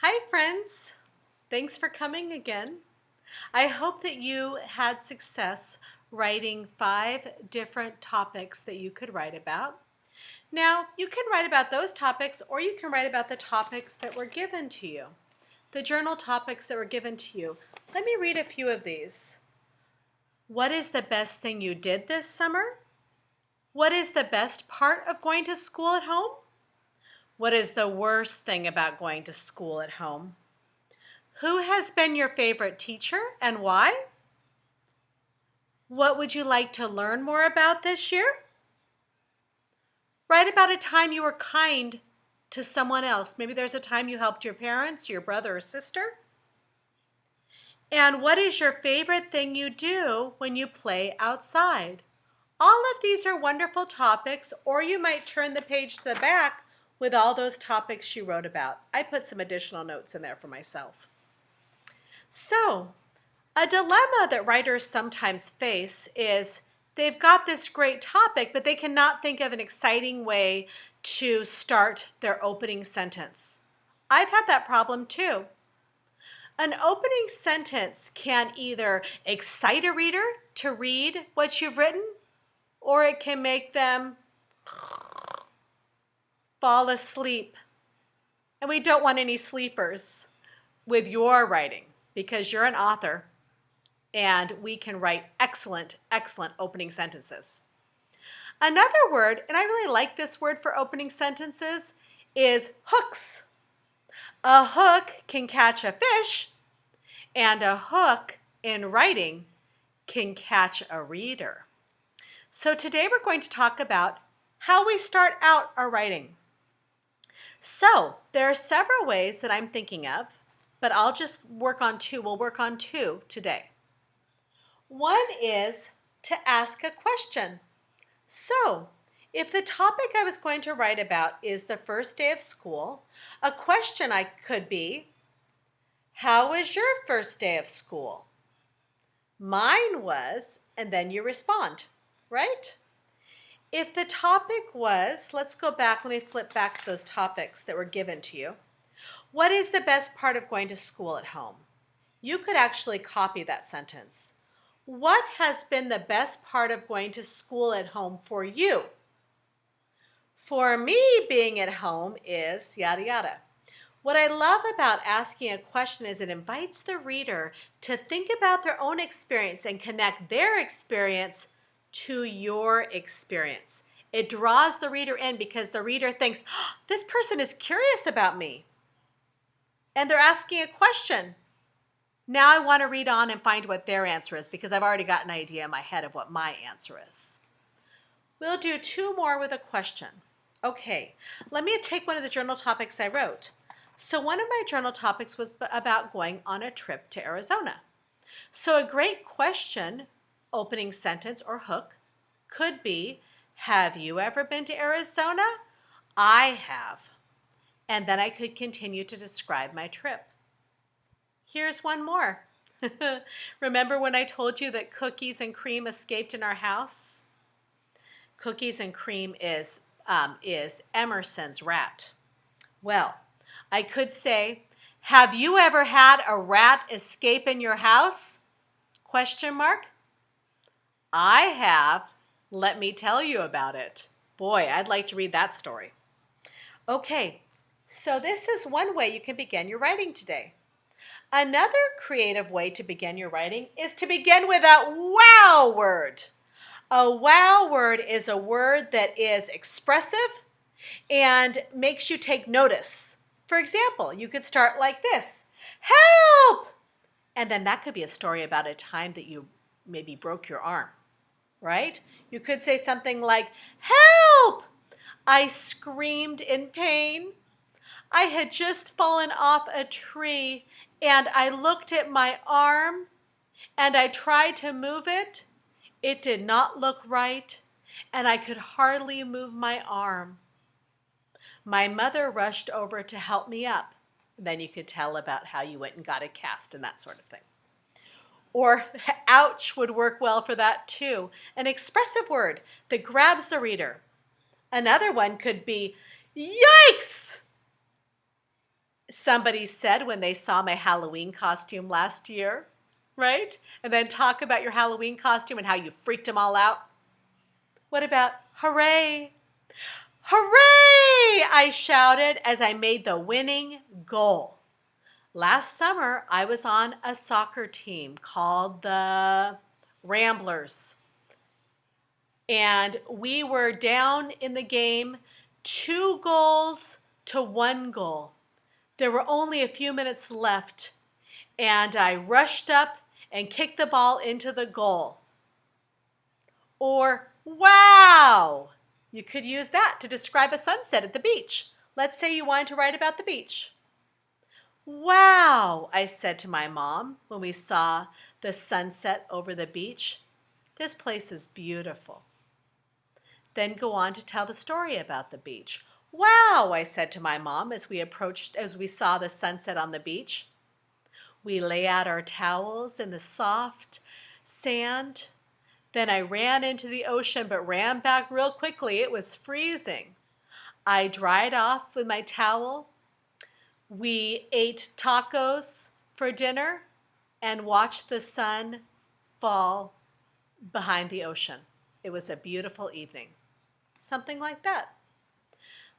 Hi, friends. Thanks for coming again. I hope that you had success writing 5 different topics that you could write about. Now, you can write about those topics or you can write about the topics that were given to you, the journal topics that were given to you. Let me read a few of these. What is the best thing you did this summer? What is the best part of going to school at home? What is the worst thing about going to school at home? Who has been your favorite teacher and why? What would you like to learn more about this year? Write about a time you were kind to someone else. Maybe there's a time you helped your parents, your brother or sister. And what is your favorite thing you do when you play outside? All of these are wonderful topics, or you might turn the page to the back with all those topics you wrote about. I put some additional notes in there for myself. So, a dilemma that writers sometimes face is they've got this great topic, but they cannot think of an exciting way to start their opening sentence. I've had that problem too. An opening sentence can either excite a reader to read what you've written, or it can make them fall asleep. And we don't want any sleepers with your writing because you're an author. And we can write excellent, excellent opening sentences. Another word, and I really like this word for opening sentences, is hooks. A hook can catch a fish, and a hook in writing can catch a reader. So today we're going to talk about how we start out our writing. So there are several ways that I'm thinking of, but I'll just work on 2. We'll work on 2 today. One is to ask a question. So, if the topic I was going to write about is the first day of school, a question I could be, how was your first day of school? Mine was, and then you respond, right? If the topic was, let's go back, let me flip back to those topics that were given to you. What is the best part of going to school at home? You could actually copy that sentence. What has been the best part of going to school at home for you? For me, being at home is yada yada. What I love about asking a question is it invites the reader to think about their own experience and connect their experience to your experience. It draws the reader in because the reader thinks, oh, this person is curious about me. And they're asking a question. Now I want to read on and find what their answer is because I've already got an idea in my head of what my answer is. We'll do 2 more with a question. Okay, let me take one of the journal topics I wrote. So one of my journal topics was about going on a trip to Arizona. So a great question, opening sentence or hook, could be, have you ever been to Arizona? I have. And then I could continue to describe my trip. Here's one more. Remember when I told you that cookies and cream escaped in our house? Cookies and cream is Emerson's rat. Well, I could say, have you ever had a rat escape in your house? Question mark. I have. Let me tell you about it. Boy, I'd like to read that story. Okay, so this is one way you can begin your writing today. Another creative way to begin your writing is to begin with a wow word. A wow word is a word that is expressive and makes you take notice. For example, you could start like this, help! And then that could be a story about a time that you maybe broke your arm, right? You could say something like, help! I screamed in pain. I had just fallen off a tree and I looked at my arm and I tried to move it. It did not look right and I could hardly move my arm. My mother rushed over to help me up. Then you could tell about how you went and got a cast and that sort of thing. Or ouch would work well for that too. An expressive word that grabs the reader. Another one could be yikes! somebody said when they saw my Halloween costume last year, right? And then talk about your Halloween costume and how you freaked them all out. What about hooray? Hooray! I shouted as I made the winning goal. Last summer, I was on a soccer team called the Ramblers. And we were down in the game 2 goals to 1 goal. There were only a few minutes left, and I rushed up and kicked the ball into the goal. Or, wow! You could use that to describe a sunset at the beach. Let's say you wanted to write about the beach. Wow, I said to my mom when we saw the sunset over the beach. This place is beautiful. Then go on to tell the story about the beach. Wow, I said to my mom as we saw the sunset on the beach. We lay out our towels in the soft sand. Then I ran into the ocean, but ran back real quickly. It was freezing. I dried off with my towel. We ate tacos for dinner and watched the sun fall behind the ocean. It was a beautiful evening. Something like that.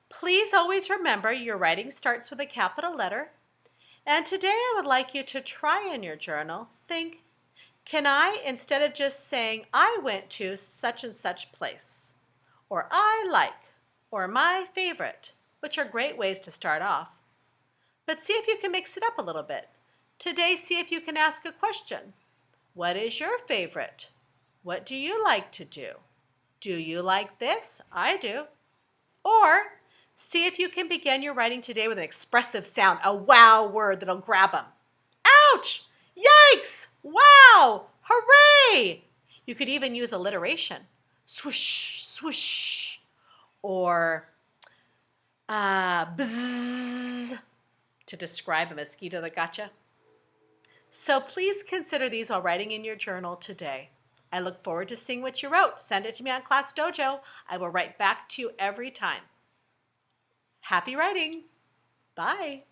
Please always remember your writing starts with a capital letter. And today I would like you to try in your journal, think, can I, instead of just saying, I went to such and such place, or I like, or my favorite, which are great ways to start off. But see if you can mix it up a little bit. Today, see if you can ask a question. What is your favorite? What do you like to do? Do you like this? I do. Or see if you can begin your writing today with an expressive sound, a wow word that'll grab them. Ouch! Yikes! Wow! Hooray! You could even use alliteration. Swoosh, swoosh. Or bzzz to describe a mosquito that got you. So please consider these while writing in your journal today. I look forward to seeing what you wrote. Send it to me on Class Dojo. I will write back to you every time. Happy writing. Bye.